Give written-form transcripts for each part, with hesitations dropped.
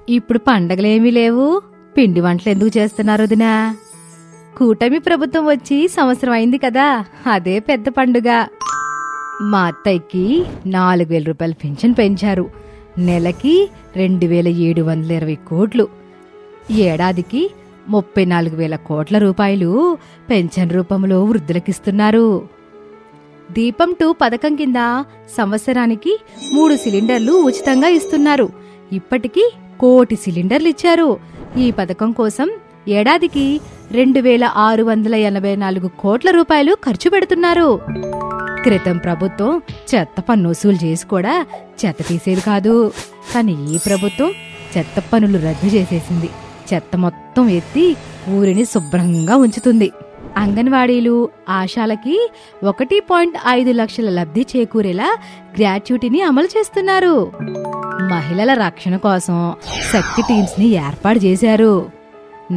ఇప్పుడు పండగలేమీ లేవు, పిండి వంటలు ఎందుకు చేస్తున్నారు వదినా? కూటమి ప్రభుత్వం వచ్చి సంవత్సరం అయింది కదా, అదే పెద్ద పండుగ. మా అత్తయ్యకి 4,000 రూపాయల పెన్షన్ పెంచారు. నెలకి 2,720 కోట్లు. ఏడాదికి 34,000 కోట్ల రూపాయలు పెన్షన్ రూపంలో వృద్ధులకిస్తున్నారు. దీపం 2 పథకం కింద సంవత్సరానికి 3 సిలిండర్లు ఉచితంగా ఇస్తున్నారు. ఇప్పటికీ 1 కోటి సిలిండర్లు ఇచ్చారు. ఈ పథకం కోసం ఏడాదికి 2,684 కోట్ల రూపాయలు ఖర్చు పెడుతున్నారు. క్రితం ప్రభుత్వం చెత్త పన్ను వసూలు చేసి కూడా చెత్త తీసేది కాదు. కానీ ఈ ప్రభుత్వం చెత్త పన్నులు రద్దు చేసేసింది. చెత్త మొత్తం ఎత్తి ఊరిని శుభ్రంగా ఉంచుతుంది. అంగన్వాడీలు, ఆశాలకి 1.5 లక్షల లబ్ధి చేకూరేలా గ్రాట్యుటీని అమలు చేస్తున్నారు. మహిళల రక్షణ కోసం శక్తి టీమ్స్ ని ఏర్పాటు చేశారు.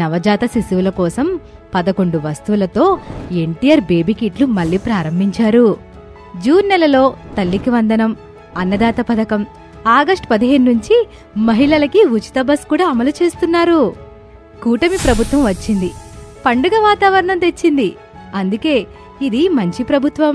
నవజాత శిశువుల కోసం 11 వస్తువులతో ఎన్టీఆర్ బేబీ కిట్లు మళ్లీ ప్రారంభించారు. జూన్ నెలలో తల్లికి వందనం, అన్నదాత పథకం, ఆగస్టు 15 నుంచి మహిళలకి ఉచిత బస్ కూడా అమలు చేస్తున్నారు. కూటమి ప్రభుత్వం వచ్చింది, పండుగ వాతావరణం తెచ్చింది. అందుకే ఇది మంచి ప్రభుత్వం.